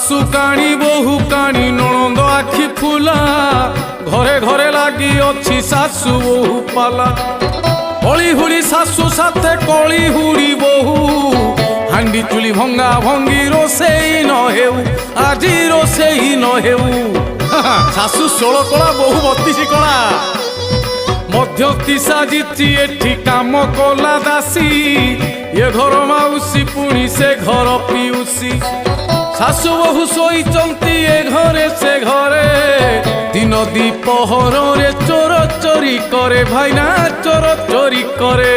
শাশু কাণী বহু কাণী ননদ আখি ফুলা ঘরে ঘরে লাগি অছি শাশু বহু পালা কলি হুড়ি শাশু সাথে কলি হুড়ি বহু হান্ডি চুলি ভঙ্গা ভঙ্গি রোষেই ন হেউ আজি রোষেই ন হেউ শাশু 16 কলা বহু 32 কলা মধ্যস্থি সাজিছি এটি কাম কলা দাসী এ ঘর মাউসী পুনি সে ঘর পিউসী শাশু বহু শোইচন্তি এ ঘরে সে ঘরে দিন দ্বিপহরে চোর চোরি করে ভাইনা চোর চোরি করে